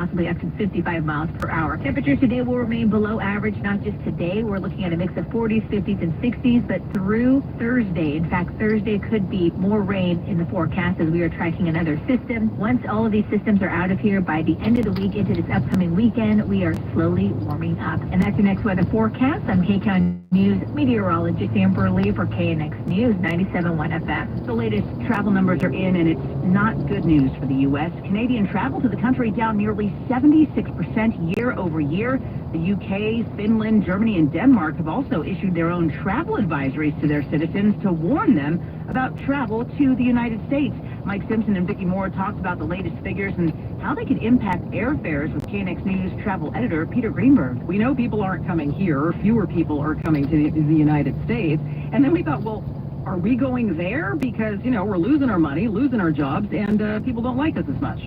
possibly up to 55 miles per hour. Temperatures today will remain below average, not just today. We're looking at a mix of 40s, 50s, and 60s, but through Thursday. In fact, Thursday could be more rain in the forecast as we are tracking another system. Once all of these systems are out of here, by the end of the week into this upcoming weekend, we are slowly warming up. And that's your next weather forecast. I'm KCAL News meteorologist Amber Lee for KNX News 97.1 FM. The latest travel numbers are in, and it's not good news for the U.S. Canadian travel to the country down nearly 76% year over year. The UK, Finland, Germany, and Denmark have also issued their own travel advisories to their citizens to warn them about travel to the United States. Mike Simpson and Vicki Moore talked about the latest figures and how they could impact airfares with KNX News travel editor Peter Greenberg. We know people aren't coming here. Fewer people are coming to the United States. And then we thought, well, are we going there? Because, you know, we're losing our money, losing our jobs, and people don't like us as much.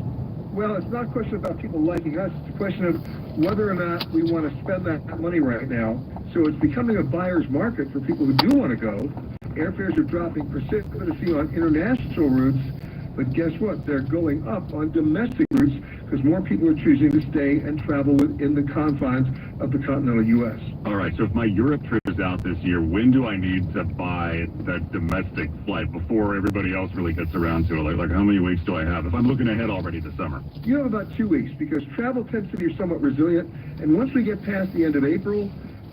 Well, it's not a question about people liking us. It's a question of whether or not we want to spend that money right now. So it's becoming a buyer's market for people who do want to go. Airfares are dropping precipitously on international routes. But guess what? They're going up on domestic routes because more people are choosing to stay and travel within the confines of the continental U.S. All right, so if my Europe trip is out this year, when do I need to buy that domestic flight before everybody else really gets around to it? Like how many weeks do I have if I'm looking ahead already to summer? You have about 2 weeks because travel tends to be somewhat resilient. And once we get past the end of April,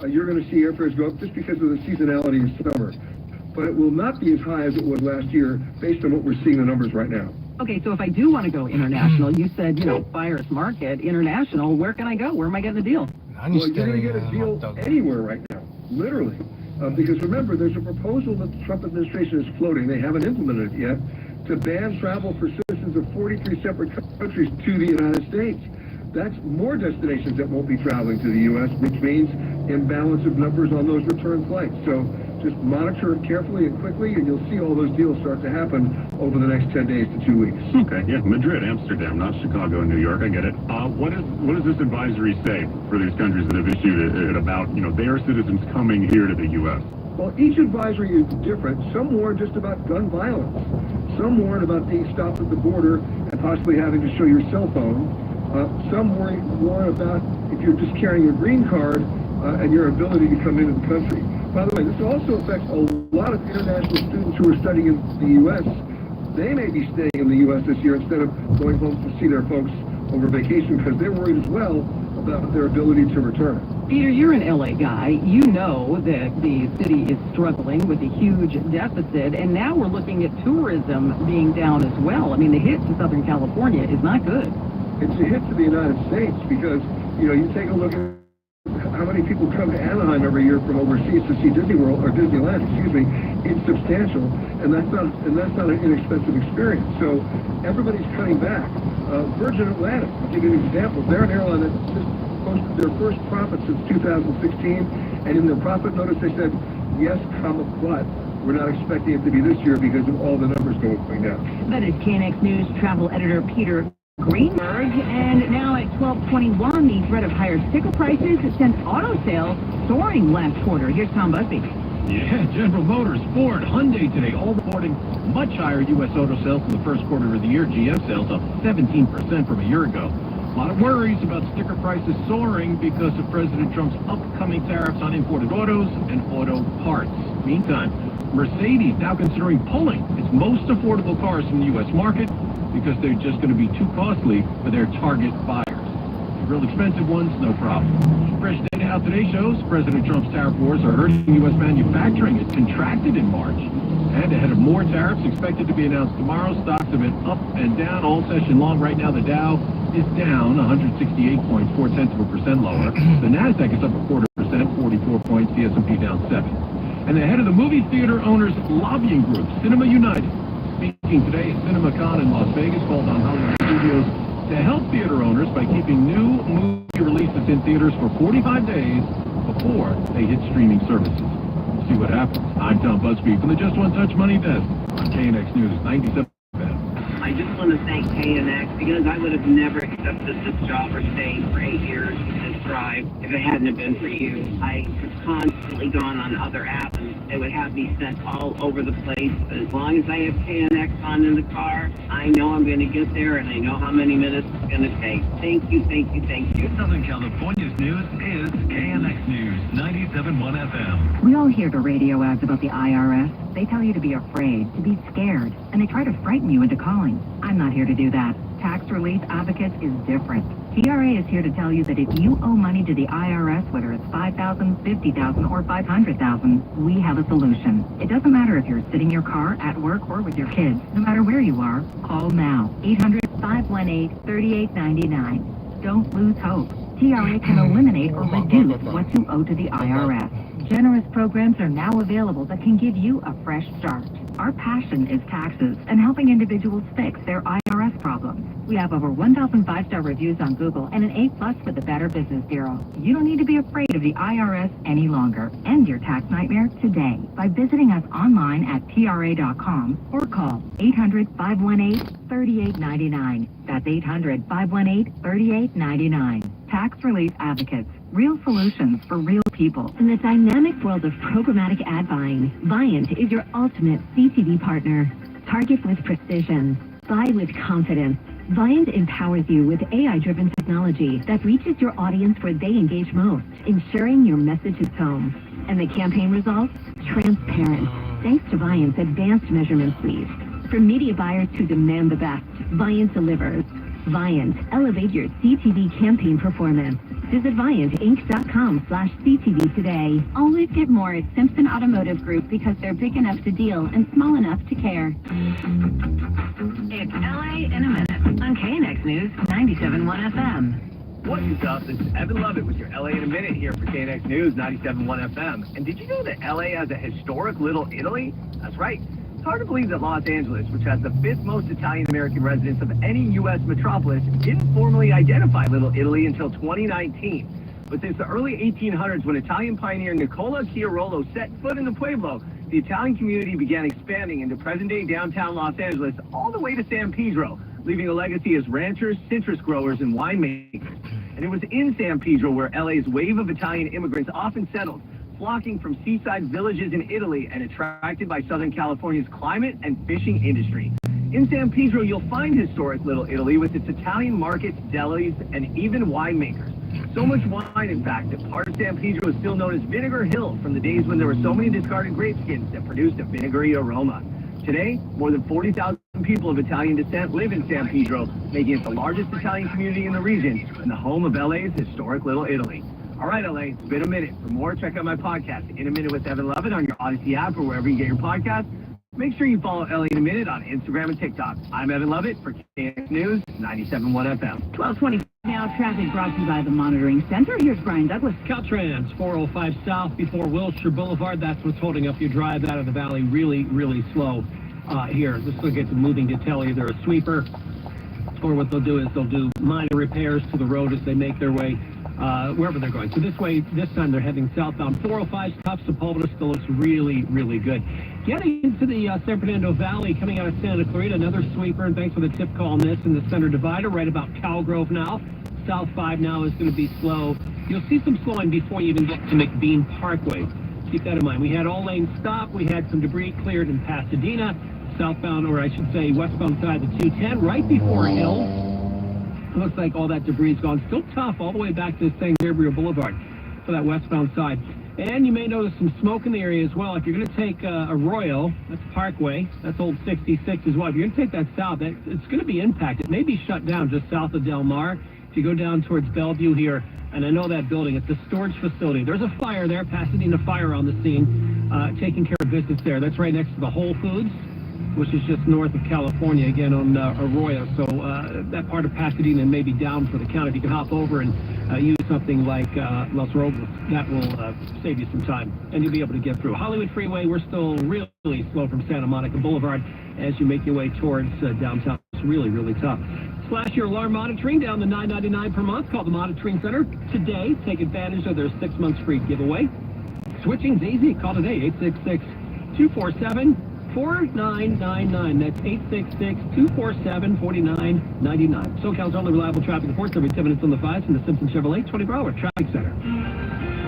you're going to see airfares go up just because of the seasonality of summer. But it will not be as high as it was last year based on what we're seeing the numbers right now. Okay, so if I do want to go international, you said, you know, buyer's market, international, where can I go? Where am I getting the deal? Well, you're going to get a deal anywhere right now, literally. Because remember, there's a proposal that the Trump administration is floating, they haven't implemented it yet, to ban travel for citizens of 43 separate countries to the United States. That's more destinations that won't be traveling to the U.S., which means imbalance of numbers on those return flights. So just monitor it carefully and quickly, and you'll see all those deals start to happen over the next 10 days to 2 weeks. Okay, yeah, Madrid, Amsterdam, not Chicago and New York. I get it. What does this advisory say for these countries that have issued it about, you know, their citizens coming here to the U.S.? Well, each advisory is different. Some warn just about gun violence. Some warn about being stopped at the border and possibly having to show your cell phone. Some warn about if you're just carrying your green card and your ability to come into the country. By the way, this also affects a lot of international students who are studying in the U.S. They may be staying in the U.S. this year instead of going home to see their folks over vacation because they're worried as well about their ability to return. Peter, you're an LA guy. You know that the city is struggling with a huge deficit, and now we're looking at tourism being down as well. I mean, the hit to Southern California is not good. It's a hit to the United States because, you know, you take a look at how many people come to Anaheim every year from overseas to see Disney World or Disneyland, excuse me. It's substantial, and that's not an inexpensive experience. So everybody's cutting back. Virgin Atlantic, I'll give you an example. They're an airline that just posted their first profit since 2016, and in their profit notice they said, yes, but we're not expecting it to be this year because of all the numbers going down. That is KNX News travel editor Peter Greenberg. And now at 12:21, the threat of higher sticker prices sent auto sales soaring last quarter. Here's Tom Busby. Yeah, General Motors, Ford, Hyundai today all reporting much higher U.S. auto sales in the first quarter of the year. GM sales up 17% from a year ago. A lot of worries about sticker prices soaring because of President Trump's upcoming tariffs on imported autos and auto parts. Meantime, Mercedes now considering pulling its most affordable cars from the U.S. market because they're just going to be too costly for their target buyers. The real expensive ones, no problem. Fresh data out today shows President Trump's tariff wars are hurting U.S. manufacturing. It contracted in March. And ahead of more tariffs expected to be announced tomorrow, stocks have been up and down all session long. Right now, the Dow is down 168.4% lower. The NASDAQ is up 0.25%, 44 points. The S&P down 7. And the head of the movie theater owners lobbying group, Cinema United, speaking today at CinemaCon in Las Vegas, called on Hollywood studios to help theater owners by keeping new movie releases in theaters for 45 days before they hit streaming services. We'll see what happens. I'm Tom Busby from the Just One Touch Money Desk on KNX News 97. I just want to thank KNX because I would have never accepted this job or stayed for 8 years. drive if it hadn't have been for you. I have constantly gone on other apps and it would have me sent all over the place. But as long as I have KNX on in the car, I know I'm going to get there and I know how many minutes it's going to take. Thank you, thank you, thank you. Southern California's news is KNX News 97.1 FM. We all hear the radio ads about the IRS. They tell you to be afraid, to be scared, and they try to frighten you into calling. I'm not here to do that. Tax Relief Advocates is different. TRA is here to tell you that if you owe money to the IRS, whether it's $5,000, $50,000, or $500,000, we have a solution. It doesn't matter if you're sitting in your car, at work, or with your kids. No matter where you are, call now. 800-518-3899. Don't lose hope. TRA can eliminate or reduce what you owe to the IRS. Generous programs are now available that can give you a fresh start. Our passion is taxes and helping individuals fix their IRS problems. We have over 1,000 5-star reviews on Google and an A+ with the Better Business Bureau. You don't need to be afraid of the IRS any longer. End your tax nightmare today by visiting us online at TRA.com or call 800-518-3899. That's 800-518-3899. Tax Relief Advocates. Real solutions for real people. In the dynamic world of programmatic ad buying, Viant is your ultimate CTV partner. Target with precision. Buy with confidence. Viant empowers you with AI-driven technology that reaches your audience where they engage most, ensuring your message is home. And the campaign results? Transparent. Thanks to Viant's advanced measurement suite. For media buyers who demand the best, Viant delivers. Viant, elevate your CTV campaign performance. Visit ViantInc.com/CTV today. Always get more at Simpson Automotive Group because they're big enough to deal and small enough to care. It's LA in a minute on KNX News 97.1 FM. What's up? This is Evan Lovett with your LA in a minute here for KNX News 97.1 FM. And did you know that LA has a historic Little Italy? That's right. It's hard to believe that Los Angeles, which has the 5th most Italian-American residents of any U.S. metropolis, didn't formally identify Little Italy until 2019. But since the early 1800s, when Italian pioneer Nicola Chiarolo set foot in the Pueblo, the Italian community began expanding into present-day downtown Los Angeles all the way to San Pedro, leaving a legacy as ranchers, citrus growers, and winemakers. And it was in San Pedro where LA's wave of Italian immigrants often settled, flocking from seaside villages in Italy and attracted by Southern California's climate and fishing industry. In San Pedro, you'll find historic Little Italy with its Italian markets, delis, and even winemakers. So much wine, in fact, that part of San Pedro is still known as Vinegar Hill from the days when there were so many discarded grape skins that produced a vinegary aroma. Today, more than 40,000 people of Italian descent live in San Pedro, making it the largest Italian community in the region and the home of LA's historic Little Italy. All right, LA, it's been a minute. For more, check out my podcast, In a Minute with Evan Lovett, on your Odyssey app or wherever you get your podcasts. Make sure you follow LA in a Minute on Instagram and TikTok. I'm Evan Lovett for KNX News 97.1 FM. 12:20 now. Traffic brought to you by the Monitoring Center. Here's Brian Douglas. Caltrans 405 south before Wilshire Boulevard. That's what's holding up your drive out of the valley really, really slow here. Just look at the moving detail. Either a sweeper or what they'll do is they'll do minor repairs to the road as they make their way wherever they're going. So this way, this time they're heading southbound. 405 tough. Sepulveda still looks really, really good. Getting into the San Fernando Valley, coming out of Santa Clarita, another sweeper, and thanks for the tip call on this in the center divider, right about Cowgrove now. South 5 now is going to be slow. You'll see some slowing before you even get to McBean Parkway. Keep that in mind. We had all lanes stopped. We had some debris cleared in Pasadena, southbound, or I should say westbound side of the 210, right before Hill. It looks like all that debris is gone. Still tough all the way back to San Gabriel Boulevard for that westbound side. And you may notice some smoke in the area as well. If you're going to take Arroyo, that's Parkway, that's old 66 as well. If you're going to take that south, it's going to be impacted. It may be shut down just south of Del Mar. If you go down towards Bellevue here, and I know that building, it's a storage facility. There's a fire there, Pasadena Fire on the scene, taking care of business there. That's right next to the Whole Foods, which is just north of California, again on Arroyo. So that part of Pasadena may be down for the count. If you can hop over and use something like Los Robles, that will save you some time, and you'll be able to get through. Hollywood Freeway, we're still really slow from Santa Monica Boulevard as you make your way towards downtown. It's really, really tough. Slash your alarm monitoring down to $9.99 per month. Call the Monitoring Center today. Take advantage of their 6 months free giveaway. Switching's easy. Call today, 866-247 4999. That's 866-247-4999. SoCal's only reliable traffic reports every 10 minutes on the 5 from the Simpson Chevrolet 24-hour traffic center.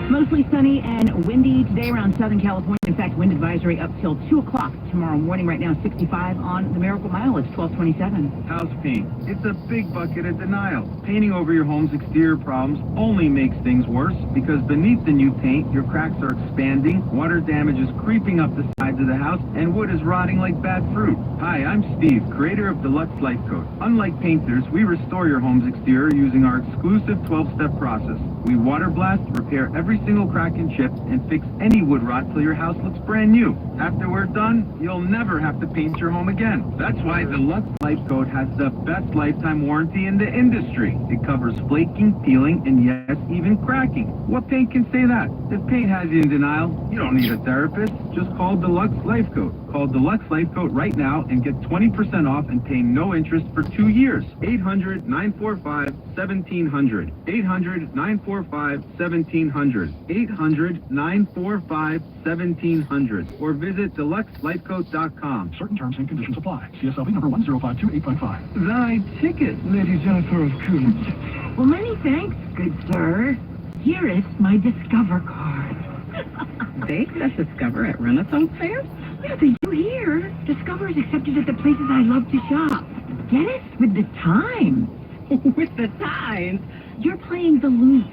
Mostly sunny and windy today around Southern California. In fact, wind advisory up till 2 o'clock tomorrow morning. Right now, 65 on the Miracle Mile. It's 1227. House paint. It's a big bucket of denial. Painting over your home's exterior problems only makes things worse because beneath the new paint, your cracks are expanding, water damage is creeping up the sides of the house, and wood is rotting like bad fruit. Hi, I'm Steve, creator of Deluxe Life Coat. Unlike painters, we restore your home's exterior using our exclusive 12-step process. We water blast, repair every single crack and chip, and fix any wood rot till your house looks brand new. After we're done, you'll never have to paint your home again. That's why Deluxe Life Coat has the best lifetime warranty in the industry. It covers flaking, peeling, and yes, even cracking. What paint can say that? If paint has you in denial, you don't need a therapist. Just call Deluxe Life Coat. Call Deluxe Life Coat right now and get 20% off and pay no interest for 2 years. 800-945-1700. 800-945-1700. 800-945-1700. Or visit deluxelifecoat.com. Certain terms and conditions apply. CSLB number 1052855. Thy ticket, Lady Jennifer of Coons. Well, many thanks, good sir. Here is my Discover card. They just Discover at Renaissance Fair? What do you hear? Discover is accepted at the places I love to shop. Get it? With the times. With the times. You're playing the loop.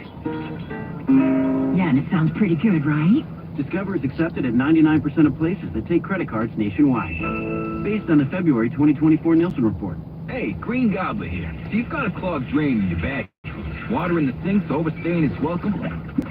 Yeah, and it sounds pretty good, right? Discover is accepted at 99% of places that take credit cards nationwide. Based on the February 2024 Nielsen report. Hey, Green Gobbler here. So you've got a clogged drain in your bag. Water in the sink's overstaying its welcome.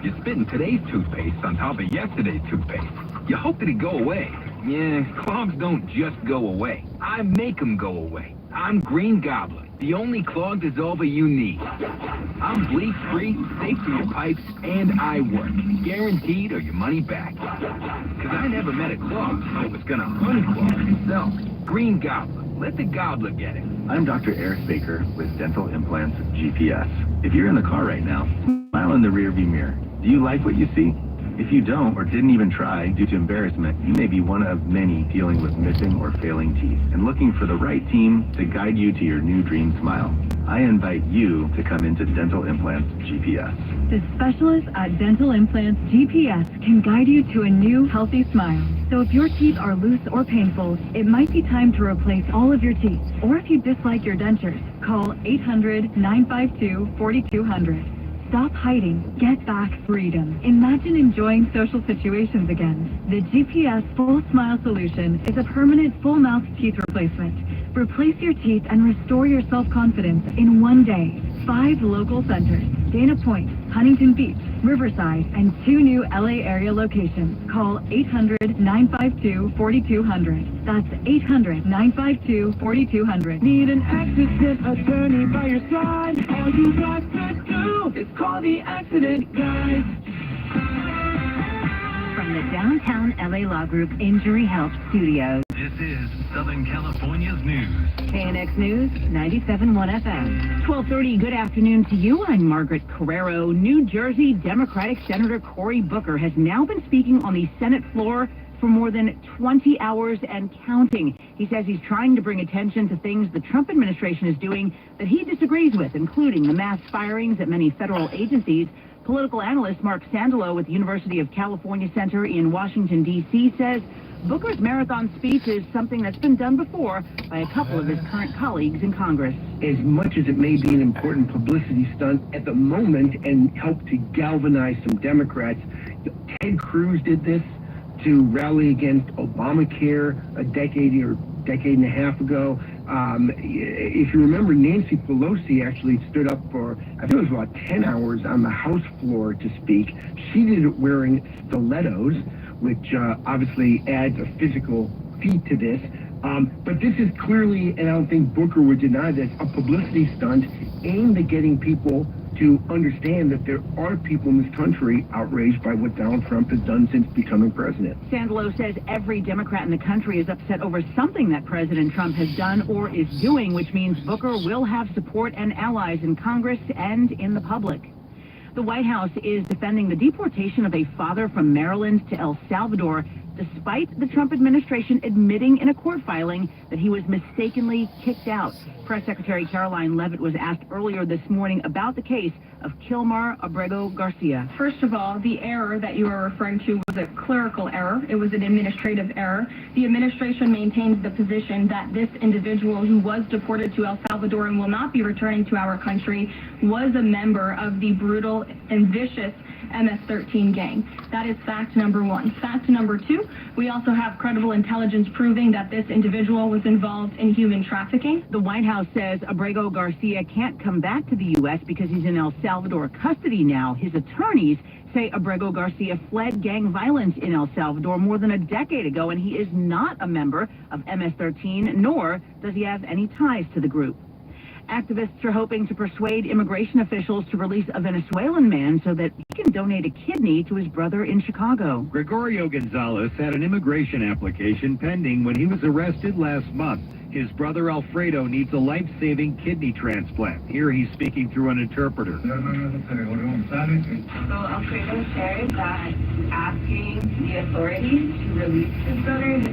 You're spitting today's toothpaste on top of yesterday's toothpaste. You hope it'd go away. Yeah, clogs don't just go away. I make them go away. I'm Green Gobbler, the only clog dissolver you need. I'm bleach-free, safe for your pipes, and I work. Guaranteed or your money back. Because I never met a clog that was gonna unclog itself. Green Gobbler. Let the gobbler get it. I'm Dr. Eris Baker with Dental Implants GPS. If you're in the car right now, smile in the rearview mirror. Do you like what you see? If you don't or didn't even try due to embarrassment, you may be one of many dealing with missing or failing teeth and looking for the right team to guide you to your new dream smile. I invite you to come into Dental Implants GPS. The specialists at Dental Implants GPS can guide you to a new, healthy smile. So if your teeth are loose or painful, it might be time to replace all of your teeth. Or if you dislike your dentures, call 800-952-4200. Stop hiding. Get back freedom. Imagine enjoying social situations again. The GPS Full Smile Solution is a permanent full-mouth teeth replacement. Replace your teeth and restore your self-confidence in one day. 5 local centers: Dana Point, Huntington Beach, Riverside, and 2 new LA area locations. Call 800-952-4200. That's 800-952-4200. Need an accident attorney by your side? All you got to do is call the accident guys. From the Downtown LA Law Group Injury Help Studios. This is Southern California's news. KNX News, 97.1 FM. 12:30, good afternoon to you. I'm Margaret Carrero. New Jersey Democratic Senator Cory Booker has now been speaking on the Senate floor for more than 20 hours and counting. He says he's trying to bring attention to things the Trump administration is doing that he disagrees with, including the mass firings at many federal agencies. Political analyst Mark Sandalo with the University of California Center in Washington, D.C. says Booker's marathon speech is something that's been done before by a couple of his current colleagues in Congress. As much as it may be an important publicity stunt at the moment and help to galvanize some Democrats, Ted Cruz did this to rally against Obamacare a decade and a half ago. If you remember, Nancy Pelosi actually stood up for, I think it was about 10 hours on the House floor to speak. She did it wearing stilettos, which obviously adds a physical feat to this. But this is clearly, and I don't think Booker would deny this, a publicity stunt aimed at getting people to understand that there are people in this country outraged by what Donald Trump has done since becoming president. Sandalo says every Democrat in the country is upset over something that President Trump has done or is doing, which means Booker will have support and allies in Congress and in the public. The White House is defending the deportation of a father from Maryland to El Salvador despite the Trump administration admitting in a court filing that he was mistakenly kicked out. Press Secretary Caroline Leavitt was asked earlier this morning about the case of Kilmar Abrego Garcia. First of all, the error that you are referring to was a clerical error. It was an administrative error. The administration maintains the position that this individual who was deported to El Salvador and will not be returning to our country was a member of the brutal and vicious MS-13 gang. That is fact number one. Fact number two, we also have credible intelligence proving that this individual was involved in human trafficking. The White House says Abrego Garcia can't come back to the U.S. because he's in El Salvador custody now. His attorneys say Abrego Garcia fled gang violence in El Salvador more than a decade ago, and he is not a member of MS-13, nor does he have any ties to the group. Activists are hoping to persuade immigration officials to release a Venezuelan man so that he can donate a kidney to his brother in Chicago. Gregorio Gonzalez had an immigration application pending when he was arrested last month. His brother Alfredo needs a life-saving kidney transplant. Here he's speaking through an interpreter. So Alfredo shared that asking the authorities to release his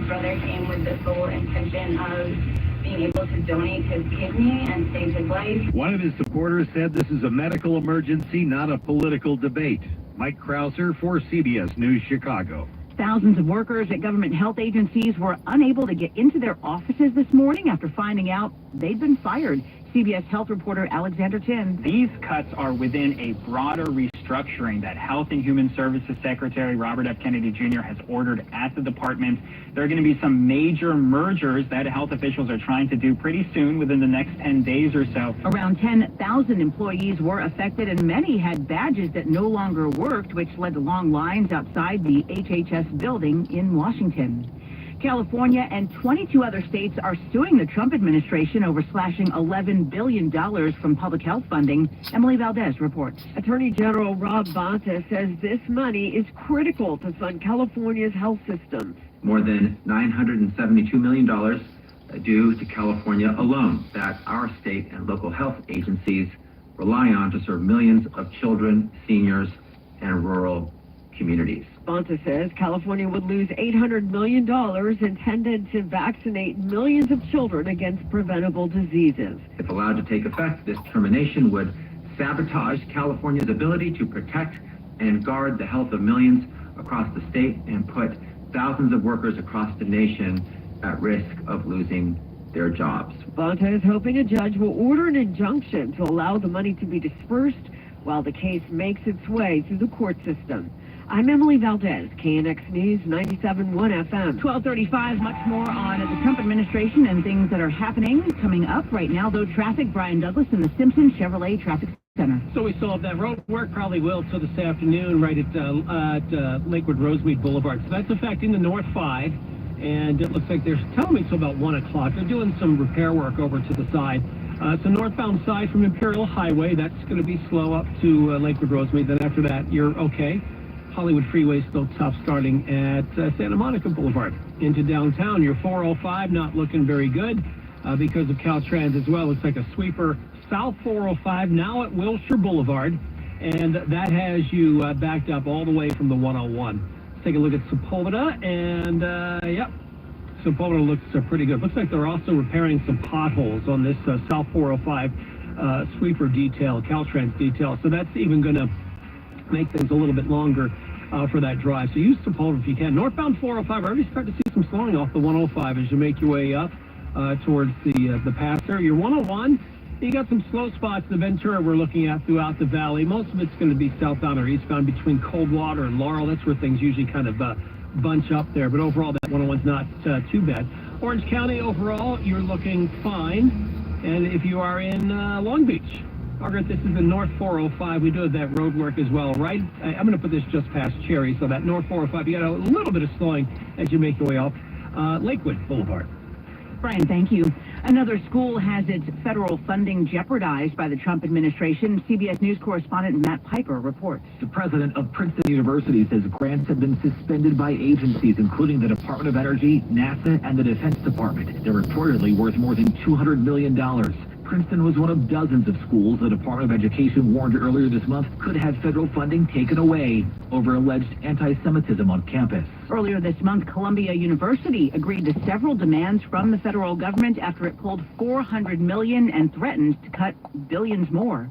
brother came with the sole intention of being able to donate his kidney and save his life. One of his supporters said this is a medical emergency, not a political debate. Mike Krauser for CBS News Chicago. Thousands of workers at government health agencies were unable to get into their offices this morning after finding out they'd been fired. CBS Health reporter Alexander Tin. These cuts are within a broader restructuring that Health and Human Services Secretary Robert F. Kennedy Jr. has ordered at the department. There are going to be some major mergers that health officials are trying to do pretty soon, within the next 10 days or so. Around 10,000 employees were affected, and many had badges that no longer worked, which led to long lines outside the HHS building in Washington. California and 22 other states are suing the Trump administration over slashing $11 billion from public health funding. Emily Valdez reports. Attorney General Rob Bonta says this money is critical to fund California's health systems. More than $972 million due to California alone that our state and local health agencies rely on to serve millions of children, seniors, and rural communities. Bonta says California would lose $800 million intended to vaccinate millions of children against preventable diseases. If allowed to take effect, this termination would sabotage California's ability to protect and guard the health of millions across the state and put thousands of workers across the nation at risk of losing their jobs. Bonta is hoping a judge will order an injunction to allow the money to be dispersed while the case makes its way through the court system. I'm Emily Valdez, KNX News 97.1 FM. 12:35, much more on the Trump administration and things that are happening. Coming up right now, though, traffic. Brian Douglas in the Simpson Chevrolet Traffic Center. So we still have that road work, probably will till this afternoon, right at Lakewood Rosemead Boulevard. So that's affecting the North 5, and it looks like they're telling me till about 1 o'clock. They're doing some repair work over to the side. So northbound side from Imperial Highway, that's going to be slow up to Lakewood Rosemead. Then after that, you're okay. Hollywood Freeway still tough starting at Santa Monica Boulevard. Into downtown, your 405 not looking very good because of Caltrans as well. Looks like a sweeper south 405 now at Wilshire Boulevard, and that has you backed up all the way from the 101. Let's take a look at Sepulveda, and yep, Sepulveda looks pretty good. Looks like they're also repairing some potholes on this south 405 sweeper detail, Caltrans detail, so that's even going to make things a little bit longer for that drive. So use Sepulveda if you can. Northbound 405, already starting to see some slowing off the 105 as you make your way up towards the pass there. Your 101, you got some slow spots in the Ventura we're looking at throughout the valley. Most of it's going to be southbound or eastbound between Coldwater and Laurel. That's where things usually kind of bunch up there. But overall, that 101's not too bad. Orange County, overall, you're looking fine. And if you are in Long Beach, Margaret, this is the North 405. We do have that road work as well, right? I'm going to put this just past Cherry, so that North 405, you got a little bit of slowing as you make your way up Lakewood Boulevard. Brian, thank you. Another school has its federal funding jeopardized by the Trump administration. CBS News correspondent Matt Piper reports. The president of Princeton University says grants have been suspended by agencies, including the Department of Energy, NASA, and the Defense Department. They're reportedly worth more than $200 million. Princeton was one of dozens of schools the Department of Education warned earlier this month could have federal funding taken away over alleged anti-Semitism on campus. Earlier this month, Columbia University agreed to several demands from the federal government after it pulled $400 million and threatened to cut billions more.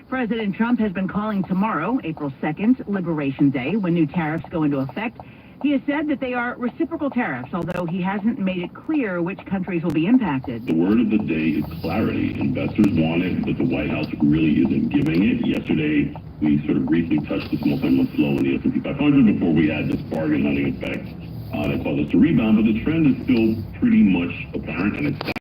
President Trump has been calling tomorrow, April 2nd, Liberation Day, when new tariffs go into effect. He has said that they are reciprocal tariffs, although he hasn't made it clear which countries will be impacted. The word of the day is clarity. Investors want it, but the White House really isn't giving it. Yesterday, we sort of briefly touched this multi-month low in the S&P 500 before we had this bargain hunting effect that caused us to rebound, but the trend is still pretty much apparent, and it's